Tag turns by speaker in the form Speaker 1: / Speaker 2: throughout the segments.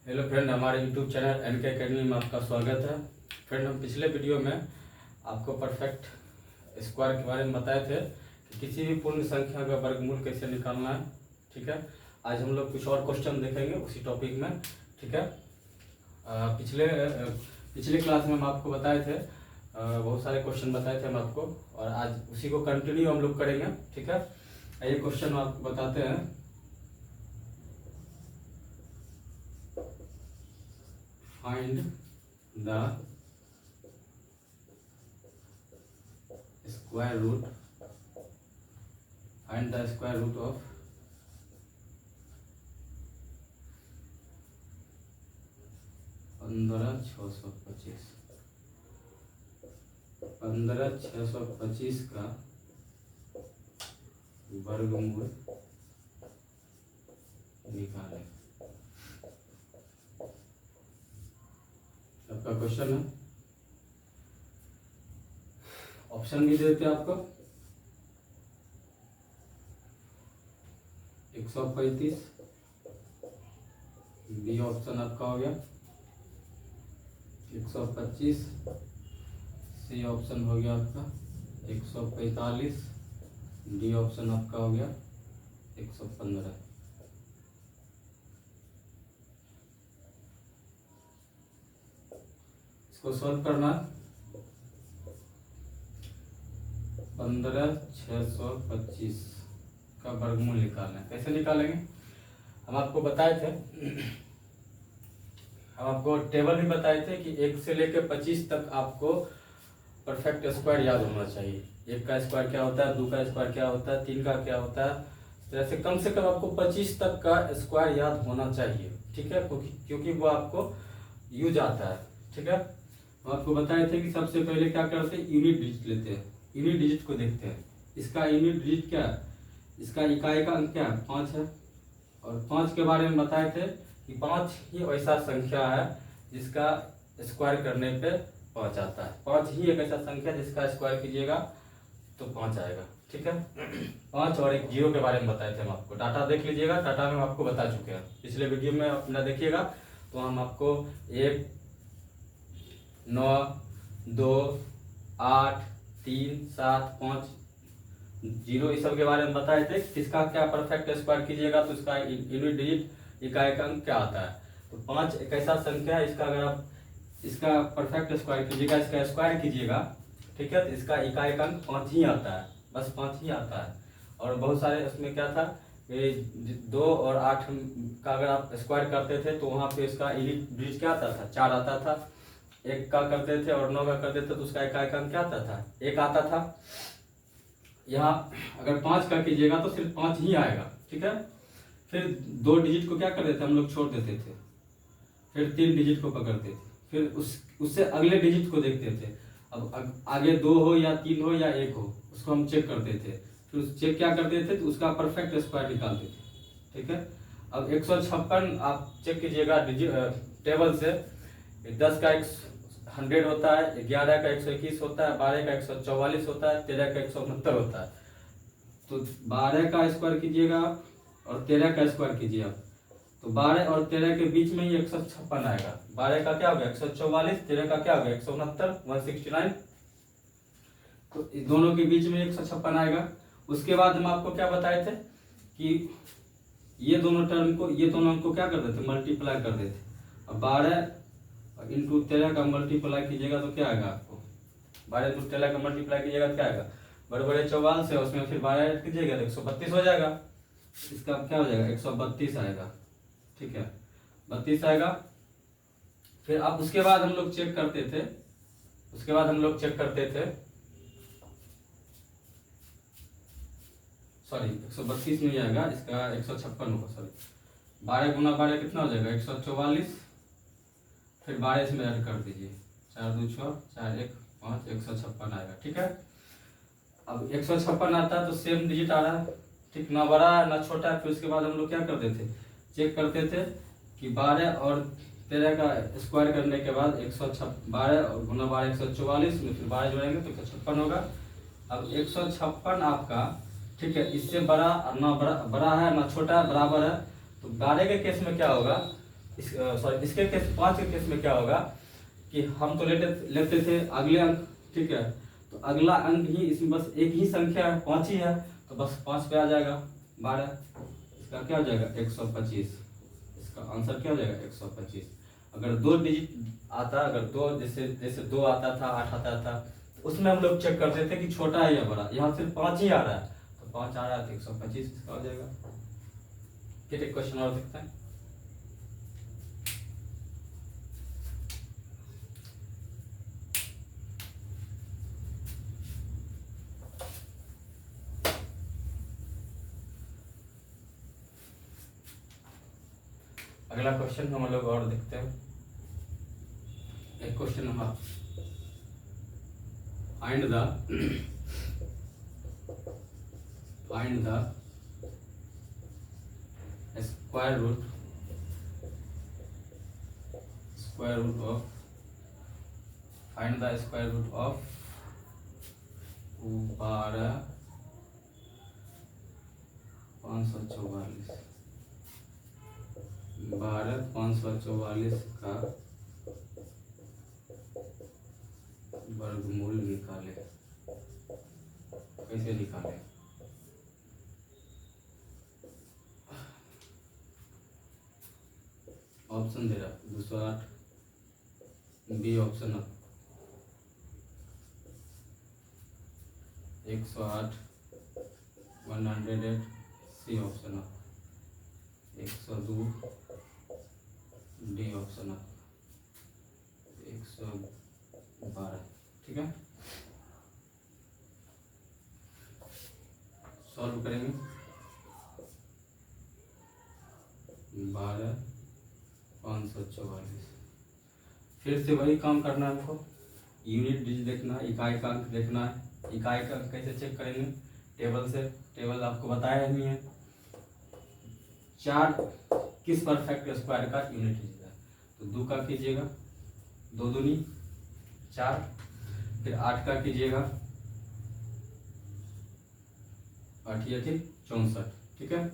Speaker 1: Hello friend, हमारे YouTube channel N K academy में आपका स्वागत है। फ्रेंड, हम पिछले वीडियो में आपको परफेक्ट स्क्वायर के बारे में बताए थे कि किसी भी पूर्ण संख्या का वर्गमूल कैसे निकालना है। ठीक है, आज हम लोग कुछ और क्वेश्चन देखेंगे उसी टॉपिक में। ठीक है, पिछले क्लास में हम आपको बताए थे, बहुत सारे क्वेश्चन बताए थे हम आपको, और आज उसी को कंटिन्यू हम लोग करेंगे। ठीक है, ये क्वेश्चन आपको बताते हैं। Find the square root. Find the square root of 15,625। 15,625 का वर्गमूल निकालें। आपका क्वेश्चन है, ऑप्शन भी देते हैं आपको। 135 बी ऑप्शन आपका हो गया। 125 सी ऑप्शन हो गया आपका। 145 डी ऑप्शन आपका हो गया। 115 इसको सॉल्व करना। 15,625 का वर्गमूल निकालना है। कैसे निकालेंगे? हम आपको बताए थे, हम आपको टेबल भी बताए थे कि 1 से लेकर 25 तक आपको परफेक्ट स्क्वायर याद होना चाहिए। 1 का स्क्वायर क्या होता है, 2 का स्क्वायर क्या होता है, 3 का क्या होता है। इस तरह से कम आपको 25 तक का स्क्वायर याद होना चाहिए। ठीक है, क्योंकि वो आपको यूज आता है। ठीक है, हम आपको बताए थे कि सबसे पहले क्या करते हैं, यूनिट डिजिट लेते हैं। यूनिट डिजिट को देखते हैं। इसका यूनिट डिजिट क्या है, इसका इकाई का अंक क्या है, 5 है। और 5 के बारे में बताए थे कि 5 ही ऐसा संख्या है जिसका स्क्वायर करने पे 5 आता है। 5 ही एक ऐसा संख्या जिसका स्क्वायर कीजिएगा तो 5 आएगा। ठीक है, 5 और एक 0 के बारे में बताए थे हम आपको। डाटा देख लीजिएगा, डाटा में हम आपको बता चुके हैं। पिछले वीडियो में अपना देखिएगा तो हम आपको 1, 9, 2, 8, 3, 7, 5, 0 इस सब के बारे में बताए थे। किसका क्या परफेक्ट स्क्वायर कीजिएगा तो इसका यूनिट डिजिट इकाई का अंक क्या आता है। तो 5 एक ऐसा संख्या है, इसका अगर आप इसका परफेक्ट स्क्वायर कीजिएगा, इसका स्क्वायर कीजिएगा, ठीक है, तो इसका इकाई का अंक 5 ही आता है, बस 5 ही आता है। और बहुत सारे उसमें क्या था, 2 और 8 का अगर आप स्क्वायर करते थे तो वहाँ पे इसका यूनिट डिजिट क्या आता था, 4 आता था। 1 का करते थे और 9 का करते थे तो उसका इकाई का अंक क्या आता था, 1 आता था। यहाँ अगर 5 का कीजिएगा तो सिर्फ 5 ही आएगा। ठीक है, फिर 2 डिजिट को क्या कर देते हम लोग, छोड़ देते थे। फिर 3 डिजिट को पकड़ते थे, फिर उससे अगले डिजिट को देखते थे। अब आगे 2 हो या 3 हो या 1 हो, उसको हम चेक करते थे। फिर उस चेक क्या करते थे तो उसका परफेक्ट स्क्वायर निकालते थे। ठीक है, अब 156 आप चेक कीजिएगा टेबल से। 10 का 100 होता है, 11 का 121 होता है, 12 का 144 होता है, 13 का 169 होता है। तो 12 का स्क्वायर कीजिएगा और 13 का स्क्वायर कीजिए आप, तो 12 और 13 के बीच में ही 156 आएगा। 12 का क्या होगा 144, 13 का क्या होगा 169, 169। तो इस दोनों के बीच में 156 आएगा। उसके बाद हम आपको क्या बताए थे कि ये दोनों टर्म को, ये दोनों अंक को क्या कर देते, मल्टीप्लाई कर देते। अब 12 इंटू 13 का मल्टीप्लाई कीजिएगा तो क्या आएगा आपको, 12 इंटू 13 का मल्टीप्लाई कीजिएगा तो क्या आएगा, बड़े बड़े 44 है, उसमें फिर 12 ऐड कीजिएगा तो 132 हो जाएगा। इसका क्या हो जाएगा, 132 आएगा। ठीक है, 32 आएगा। फिर अब उसके बाद हम लोग चेक करते थे, सॉरी 132 नहीं आएगा, इसका 156 होगा। सॉरी, 12 गुना 12 कितना हो जाएगा 144। फिर 12 इसमें ऐड कर दीजिए, 4 2 6 4 1 5, 156 आएगा। ठीक है, अब 156 आता है तो सेम डिजिट आ रहा है। ठीक, ना बड़ा है ना छोटा है। फिर उसके बाद हम लोग क्या करते थे, चेक करते थे कि 12 और 13 का स्क्वायर करने के बाद 12 गुना 12 144 में फिर 12 जोड़ेंगे तो 156 होगा। अब 156 आपका, ठीक है, इससे बड़ा ना बड़ा है ना छोटा है, बराबर है। तो 12 के केस में क्या होगा, सॉरी इसके केस 5 के केस में क्या होगा कि हम तो लेते थे अगले अंक, ठीक है, तो अगला अंक ही इसमें बस एक ही संख्या है, 5 ही है, तो बस 5 पे आ जाएगा 12, इसका क्या हो जाएगा 125, इसका आंसर क्या हो जाएगा 125। अगर 2 डिजिट आता, अगर 2 जैसे 2 आता था, 8 आता था, तो उसमें हम लोग चेक करते थे कि छोटा है या बड़ा, यहाँ सिर्फ 5 ही आ रहा है, तो 5 आ रहा है तो 125 इसका हो जाएगा। कितने क्वेश्चन और देखते हैं। अगला क्वेश्चन हम लोग और देखते हैं। एक question number find the square root of find the square root of 12,544 का वर्गमूल निकाले। कैसे निकाले? ऑप्शन दे रहा 208, B option 108, 108, C option 102, D option 112। ठीक है, सॉल्व करेंगे। 12,544। फिर से वही काम करना है हमको, यूनिट डिजिट देखना है, इकाई का अंक देखना है। इकाई का अंक कैसे चेक करेंगे? टेबल से। टेबल आपको बताया नहीं है। 4 किस परफेक्ट स्क्वायर का यूनिट डिजिट है? तो 2 का कीजिएगा, 2 दूनी 4, फिर 8 का कीजिएगा, 8 या 64। ठीक है,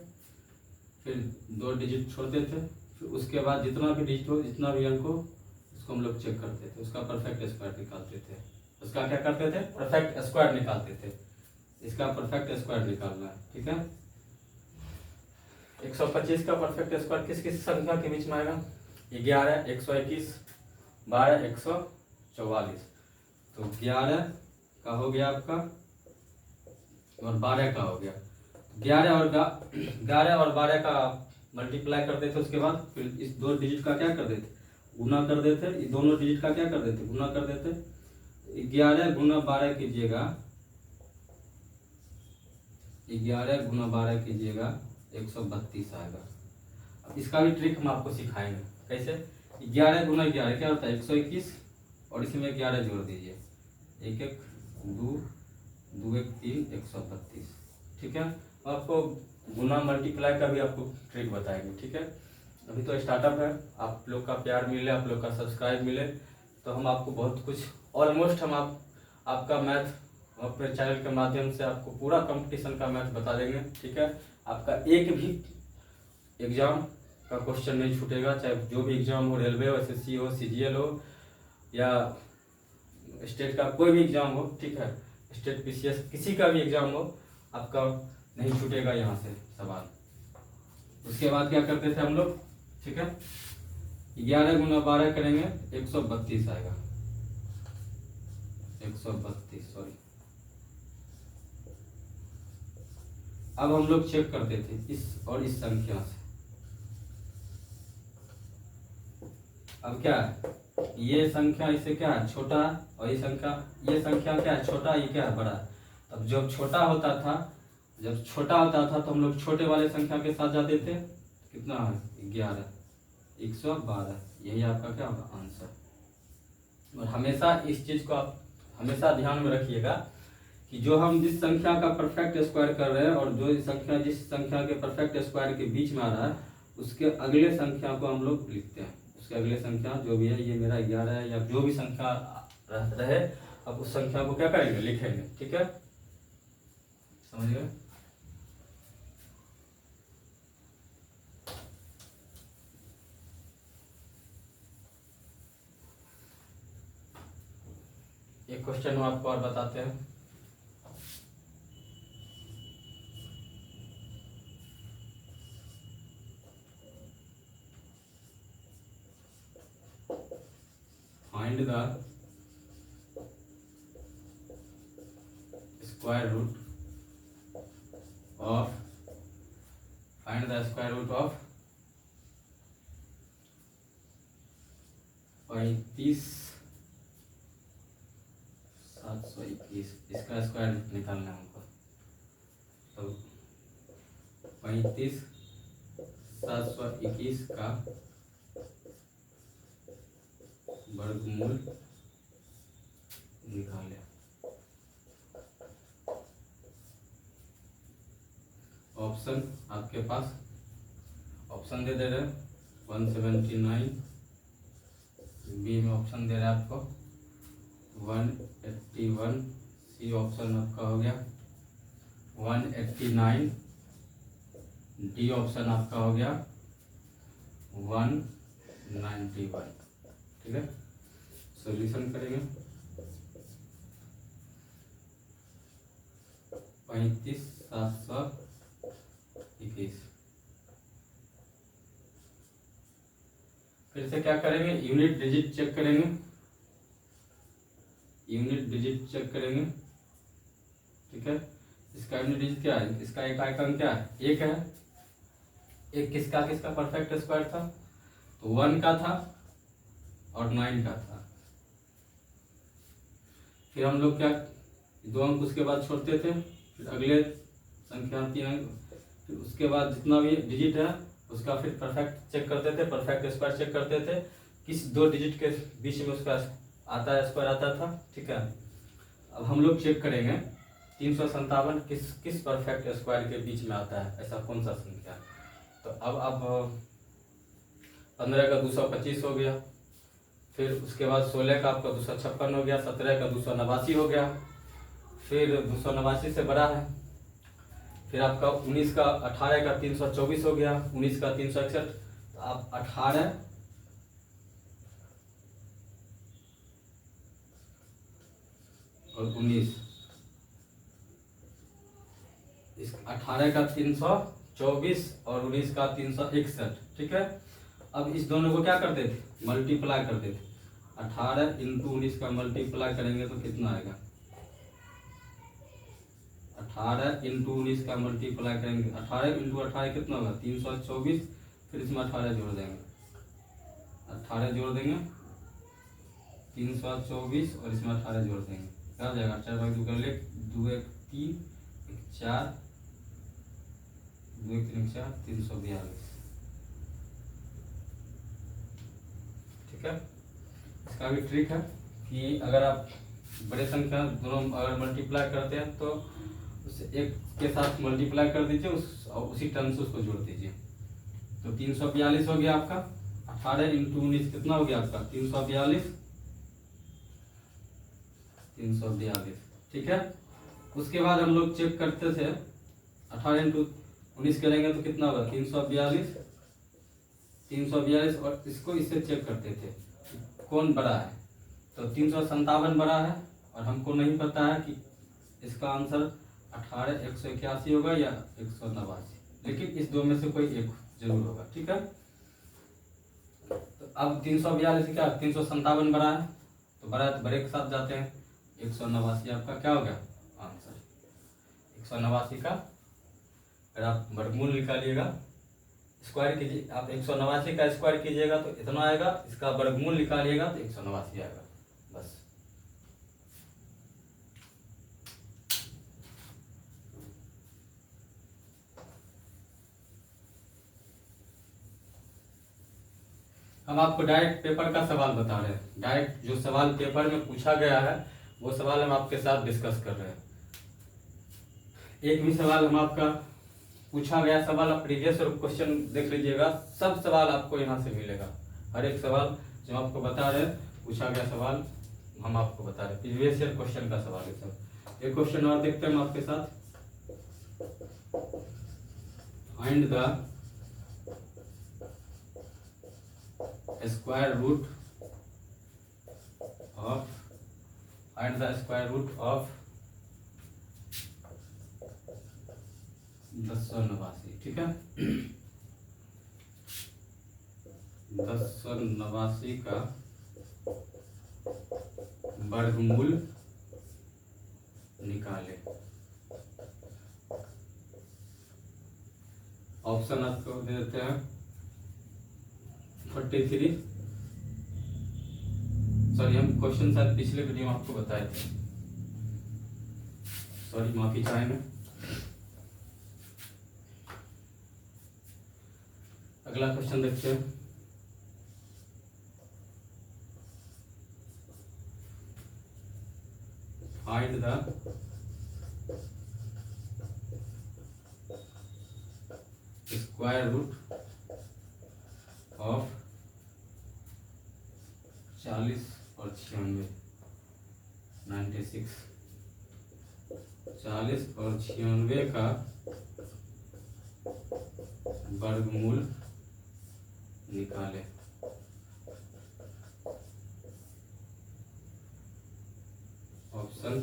Speaker 1: फिर 2 डिजिट छोड़ते थे, फिर उसके बाद जितना भी डिजिट हो, जितना भी अंक हो, उसको हम लोग चेक करते थे, उसका परफेक्ट स्क्वायर निकालते थे। उसका क्या करते थे? परफेक्ट स्क्वायर निकालते थे। इसका परफेक्ट स्क्वायर निकालना है। ठीक है, 125 का परफेक्ट स्क्वायर किस किस संख्या के बीच में आएगा? 11, 121, 12, 144। तो 11 का हो गया आपका और 12 का हो गया। 11 और 12 का मल्टीप्लाई कर देते, उसके बाद फिर इस 2 डिजिट का क्या कर देते? गुना कर देते। इस दोनों डिजिट का क्या कर देते? गुना कर देते। 11 गुना 12 कीजिएगा, 11 गुना 12 कीजिएगा, 132 आएगा। अब इसका भी ट्रिक हम आपको सिखाएंगे कैसे। 11 गुना 11 क्या होता है? 121, और इसमें 11 जोड़ दीजिए, 1 1 2 2 1 3, 132। ठीक है, आपको गुना मल्टीप्लाई का भी आपको ट्रिक बताएंगे। ठीक है, अभी तो स्टार्टअप है, आप लोग का प्यार मिले, आप लोग का सब्सक्राइब मिले, तो हम आपको बहुत कुछ ऑलमोस्ट हम आपका मैथ अपने चैनल के माध्यम से आपको पूरा कंपटीशन का मैथ बता देंगे। ठीक है, आपका एक भी एग्जाम का क्वेश्चन नहीं छूटेगा, चाहे जो भी एग्जाम हो, रेलवे हो, SSC हो, CGL हो, या स्टेट का कोई भी एग्जाम हो। ठीक है, स्टेट PCS किसी का भी एग्जाम हो, आपका नहीं छूटेगा यहाँ से सवाल। उसके बाद क्या करते थे हम लोग? ठीक है, 11 गुना 12 करेंगे, 132 आएगा, 132 सॉरी। अब हम लोग चेक करते थे इस और इस संख्या से। अब क्या है? ये संख्या इससे क्या है? छोटा, और ये संख्या क्या है? छोटा, ये क्या है? बड़ा। अब जब छोटा होता था तो हम लोग छोटे वाले संख्या के साथ जाते थे। कितना है? 11, 112। यही आपका क्या होगा? आंसर। और हमेशा इस चीज को आप हमेशा ध्यान में रखिएगा कि जो हम जिस संख्या का परफेक्ट स्क्वायर कर रहे हैं और जिस संख्या के परफेक्ट स्क्वायर के बीच में आ रहा है, उसके अगले संख्या को हम लोग लिखते हैं। उसके अगले संख्या जो भी है, ये मेरा 11 है या जो भी संख्या रहे, अब उस संख्या को क्या करेंगे? लिखेंगे। ठीक है, समझ गए? एक क्वेश्चन हम आपको और बताते हैं। Find the square root of 35,721, इसका स्क्वायर निकालना है हमको। तो 35,721 का वर्गमूल निकाले। ऑप्शन आपके पास ऑप्शन दे रहे 179, बी में ऑप्शन दे रहा है आपको 181, सी ऑप्शन आपका हो गया 189, डी ऑप्शन आपका हो गया 191। ठीक है, सॉल्यूशन करेंगे। 35,721। फिर से क्या करेंगे, यूनिट डिजिट चेक करेंगे। यूनिट डिजिट चेक करेंगे। ठीक है, इसका यूनिट डिजिट क्या है, इसका एक आइकन क्या है, एक है। एक किसका किसका परफेक्ट स्क्वायर था, तो 1 का था और 9 का था। फिर हम लोग क्या 2 अंक उसके बाद छोड़ते थे, फिर अगले संख्या 3 अंक, फिर उसके बाद जितना भी डिजिट है उसका फिर परफेक्ट चेक करते थे, परफेक्ट स्क्वायर चेक करते थे, किस 2 डिजिट के बीच में उसका आता है स्क्वायर आता था। ठीक है, अब हम लोग चेक करेंगे 357 किस परफेक्ट स्क्वायर के बीच में आता है, ऐसा कौन सा संख्या। तो अब 15 का 225 हो गया, फिर उसके बाद 16 का आपका 256 हो गया, 17 का 289 हो गया, फिर 289 से बड़ा है, फिर आपका 19 का 18 का 324 हो गया, 19 का 361। तो आप 18 और 19, इस 18 का 324 और 19 का 361। ठीक है, अब इस दोनों को क्या करते थे, मल्टीप्लाई करते थे। 18 इंटू 19 का मल्टीप्लाई करेंगे तो कितना आएगा, 18 इंटू 19 का मल्टीप्लाई करेंगे, 18 इंटू 18 कितना होगा 324, फिर इसमें 18 जोड़ देंगे, 18 जोड़ देंगे 324 और इसमें 18 जोड़ देंगे, क्या हो जाएगा 4 भाग 2 कर ले, 2 1 3 1 4, 2 1 3 4, 342। ठीक है, इसका भी ट्रिक है कि अगर आप बड़े संख्या दोनों अगर मल्टीप्लाई करते हैं तो उसे एक के साथ मल्टीप्लाई कर दीजिए, उसी टर्म से उसको जोड़ दीजिए। तो 342 हो गया आपका, 18 इंटू 19 कितना हो गया आपका 342। ठीक है, उसके बाद हम लोग चेक करते थे 18 इंटू 19 करेंगे तो कितना होगा 342 और इसको इससे चेक करते थे कौन बड़ा है। तो 357 बड़ा है और हमको नहीं पता है कि इसका आंसर 18 181 होगा या 189, लेकिन इस दो में से कोई एक जरूर होगा। ठीक है, तो अब 342 क्या 357 बड़ा है, तो बड़ा है तो बड़े के साथ जाते हैं, 189 आपका क्या हो गया आंसर। 189 का अगर आप वर्गमूल निकालिएगा, स्क्वायर कीजिए, आप 189 का स्क्वायर कीजिएगा तो इतना आएगा, इसका वर्गमूल निकालिएगा तो 189 आएगा, बस। हम आपको डायरेक्ट पेपर का सवाल बता रहे हैं, डायरेक्ट जो सवाल पेपर में पूछा गया है वो सवाल हम आपके साथ डिस्कस कर रहे हैं। एक भी सवाल हम आपका पूछा गया सवाल आप प्रीवियस क्वेश्चन देख लीजिएगा, सब सवाल आपको यहाँ से मिलेगा। हर एक सवाल जो आपको बता रहे हैं पूछा गया सवाल हम आपको बता रहे हैं, प्रीवियस ईयर क्वेश्चन का सवाल है सब। एक क्वेश्चन और देखते हैं हम आपके साथ। Find the square root of find the square root of 1089, ठीक है। 1089 का वर्गमूल निकाले। ऑप्शन आपको दे देते हैं 43। सॉरी, हम क्वेश्चन शायद पिछले वीडियो में आपको बताए थे, सॉरी माफी चाहेंगे। अगला क्वेश्चन देखते हैं। Find the square root of 40 और 96, 96, 40 और 96 का वर्गमूल निकाले। ऑप्शन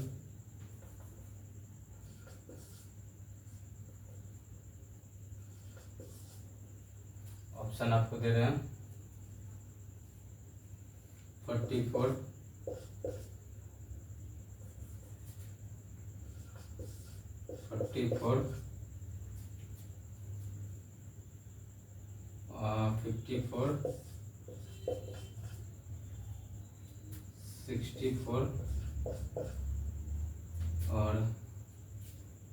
Speaker 1: आपको दे रहे हैं 44, 54, 54, 64 और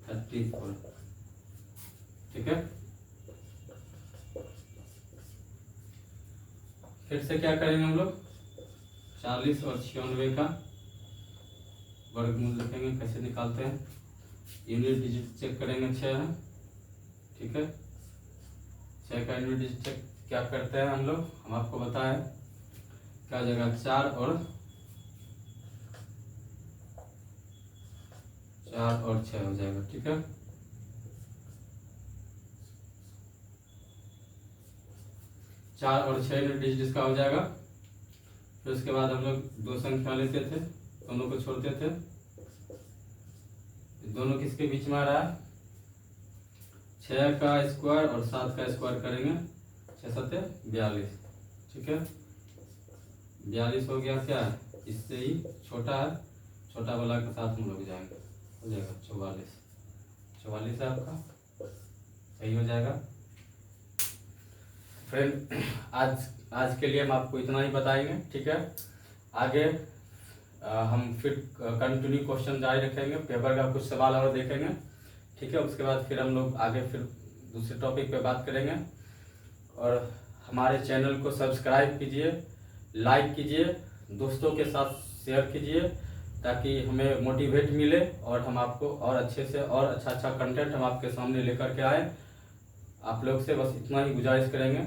Speaker 1: 34, ठीक है। फिर से क्या करेंगे हम लोग, 40 और 96 का वर्गमूल लिखेंगे। कैसे निकालते हैं, यूनिट डिजिट चेक करेंगे, 6 है, ठीक है। 6 का यूनिट डिजिट चेक क्या करते हैं हम लोग, हम आपको बताएं क्या जगह 4 और 6 हो जाएगा, ठीक है। 4 और 6 यूनिट डिजिट इसका हो जाएगा। फिर उसके बाद हम लोग दो संख्या लेते थे, दोनों को छोड़ते थे, दोनों किसके बीच में आ रहा है, 6 का स्क्वायर और 7 का स्क्वायर करेंगे, 6 7 42, ठीक है। 42 हो गया, क्या है इससे ही छोटा है, छोटा वाला के साथ हम लोग जाएंगे, हो जाएगा 44, 44 है आपका, सही हो जाएगा। फ्रेंड आज के लिए हम आपको इतना ही बताएंगे, ठीक है। आगे हम फिर कंटिन्यू क्वेश्चन जारी रखेंगे, पेपर का कुछ सवाल और देखेंगे, ठीक है। उसके बाद फिर हम लोग आगे फिर दूसरे टॉपिक पे बात करेंगे। और हमारे चैनल को सब्सक्राइब कीजिए, लाइक कीजिए, दोस्तों के साथ शेयर कीजिए, ताकि हमें मोटिवेट मिले और हम आपको और अच्छे से और अच्छा कंटेंट हम आपके सामने लेकर के आए। आप लोग से बस इतना ही गुजारिश करेंगे,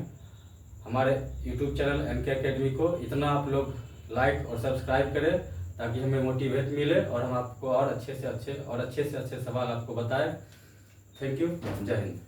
Speaker 1: हमारे YouTube चैनल NK Academy को इतना आप लोग लाइक और सब्सक्राइब करें, ताकि हमें मोटिवेट मिले और हम आपको और अच्छे से अच्छे सवाल आपको बताएं। थैंक यू, जय हिंद।